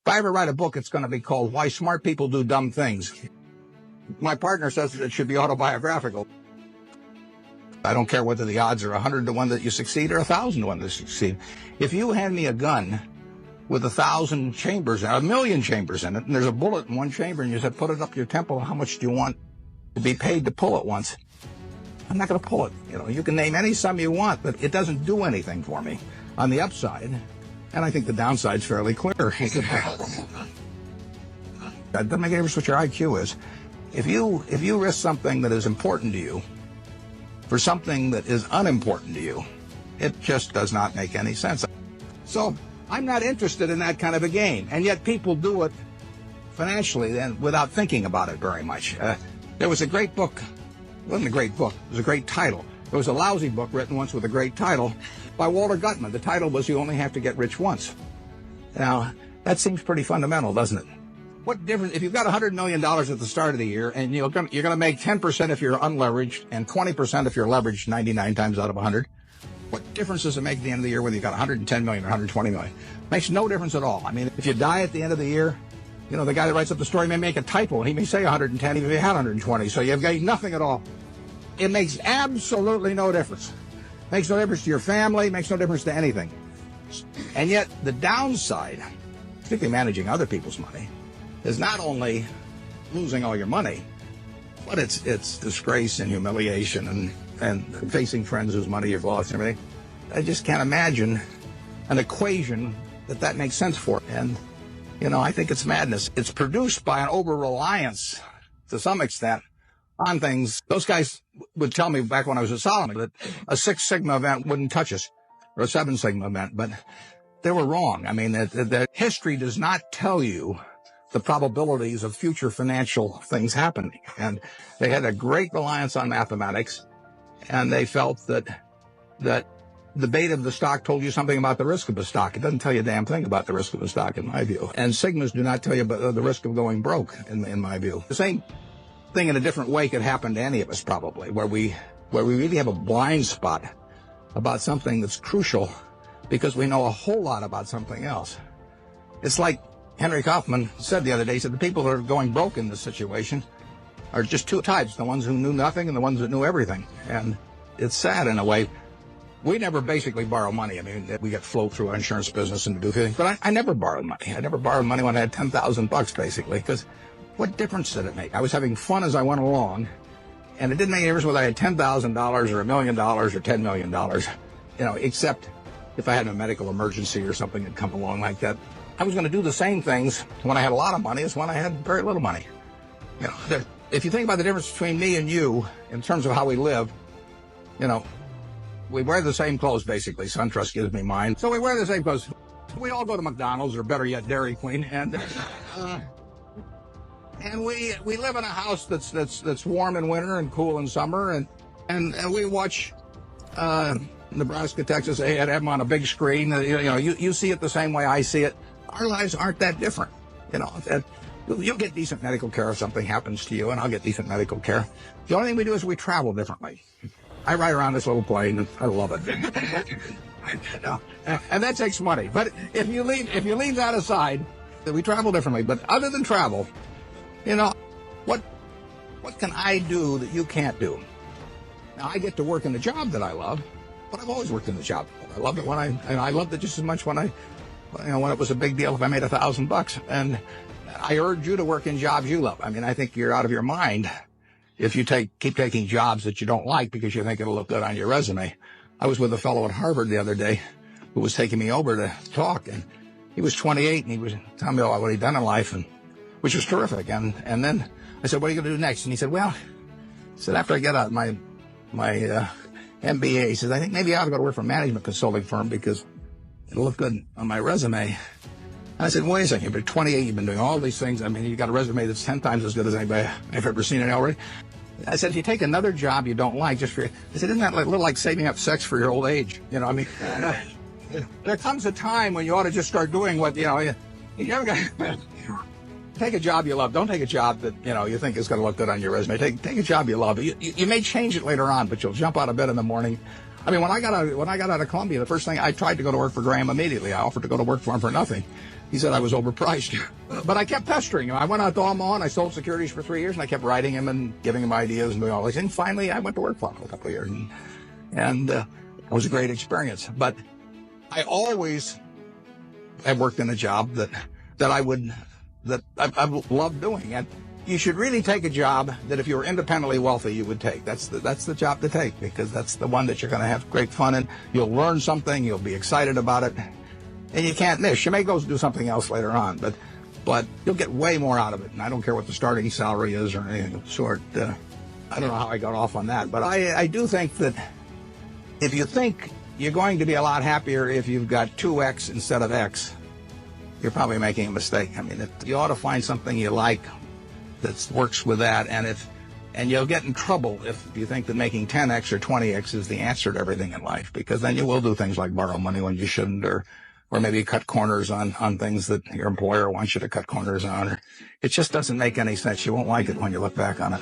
I ever write a book, it's going to be called Why Smart People Do Dumb Things. My partner says it should be autobiographical. I don't care whether the odds are 100 to 1 that you succeed or 1,000 to 1 that you succeed. If you hand me a gun with 1,000 chambers, 1,000,000 chambers in it, and there's a bullet in one chamber, and you said, put it up your temple, how much do you want to be paid to pull it once? I'm not going to pull it. You can name any sum you want, but it doesn't do anything for me on the upside. And I think the downside's fairly clear. It doesn't make any difference what your IQ is. If you risk something that is important to you for something that is unimportant to you, it just does not make any sense. So I'm not interested in that kind of a game, and yet people do it financially and without thinking about it very much. There was a great book. It wasn't a great book. It was a great title. There was a lousy book written once with a great title by Walter Gutman. The title was You Only Have to Get Rich Once. Now, that seems pretty fundamental, doesn't it? What difference, if you've got $100 million at the start of the year, and you're going to make 10% if you're unleveraged and 20% if you're leveraged 99 times out of 100, what difference does it make at the end of the year whether you've got 110 million or 120 million? Makes no difference at all. I mean, if you die at the end of the year, the guy that writes up the story may make a typo, and he may say 110 even if he had 120, so you've got nothing at all. It makes absolutely no difference. Makes no difference to your family, makes no difference to anything. And yet, the downside, particularly managing other people's money, is not only losing all your money, but it's disgrace and humiliation and facing friends whose money you've lost and everything. I just can't imagine an equation that makes sense for. And, I think it's madness. It's produced by an over-reliance, to some extent, on things. Those guys would tell me back when I was at Solomon that a 6 Sigma event wouldn't touch us, or a 7 Sigma event, but they were wrong. I mean, the history does not tell you the probabilities of future financial things happening. And they had a great reliance on mathematics, and they felt that the beta of the stock told you something about the risk of the stock. It doesn't tell you a damn thing about the risk of the stock, in my view. And Sigmas do not tell you about the risk of going broke, in my view. The same thing in a different way could happen to any of us, probably, where we really have a blind spot about something that's crucial because we know a whole lot about something else. It's like Henry Kaufman said the other day, he said the people that are going broke in this situation are just 2 types, the ones who knew nothing and the ones that knew everything. And it's sad in a way. We never basically borrow money. I mean, we get flow through our insurance business and do things, but I never borrowed money. I never borrowed money when I had $10,000 basically, because what difference did it make? I was having fun as I went along, and it didn't make any difference whether I had $10,000 or $1 million or $10 million, except if I had a medical emergency or something had come along like that. I was going to do the same things when I had a lot of money as when I had very little money. If you think about the difference between me and you in terms of how we live, we wear the same clothes, basically. SunTrust gives me mine. So we wear the same clothes. We all go to McDonald's, or better yet, Dairy Queen, and we live in a house that's warm in winter and cool in summer, and we watch Nebraska, Texas, have them on a big screen. You see it the same way I see it. Our lives aren't that different. You'll get decent medical care if something happens to you, and I'll get decent medical care. The only thing we do is we travel differently. I ride around this little plane, and I love it. And that takes money. But if you leave that aside, we travel differently. But other than travel, what can I do that you can't do? Now, I get to work in the job that I love, but I've always worked in the job. I loved it I loved it just as much when it was a big deal if I made $1,000. And I urge you to work in jobs you love. I mean, I think you're out of your mind if you keep taking jobs that you don't like because you think it'll look good on your resume. I was with a fellow at Harvard the other day who was taking me over to talk, and he was 28, and he was telling me what he'd done in life, which was terrific. And then I said, what are you going to do next? And he said, after I get out my MBA, he says, I think maybe I ought to go to work for a management consulting firm because it'll look good on my resume. And I said, wait a second, you've been 28, you've been doing all these things. I mean, you've got a resume that's 10 times as good as anybody I've ever seen it already. I said, if you take another job you don't like, I said, isn't that a little like saving up sex for your old age? There comes a time when you ought to just start doing what, you haven't got, take a job you love. Don't take a job that, you think is going to look good on your resume. Take a job you love. You may change it later on, but you'll jump out of bed in the morning. I mean, when I got out of Columbia, the first thing I tried to go to work for Graham immediately. I offered to go to work for him for nothing. He said I was overpriced. But I kept pestering him. I went out to Omaha and I sold securities for 3 years, and I kept writing him and giving him ideas and doing all this. And finally, I went to work for him for a couple of years. And it was a great experience. But I always have worked in a job that I love doing. And you should really take a job that if you were independently wealthy, you would take. That's the job to take, because that's the one that you're going to have great fun in. You'll learn something. You'll be excited about it. And you can't miss. You may go do something else later on, but you'll get way more out of it. And I don't care what the starting salary is or anything of the sort. I don't know how I got off on that, but I do think that if you think you're going to be a lot happier if you've got 2X instead of X, you're probably making a mistake. I mean, you ought to find something you like that works with that, and you'll get in trouble if you think that making 10X or 20X is the answer to everything in life, because then you will do things like borrow money when you shouldn't, or maybe cut corners on things that your employer wants you to cut corners on. It just doesn't make any sense. You won't like it when you look back on it.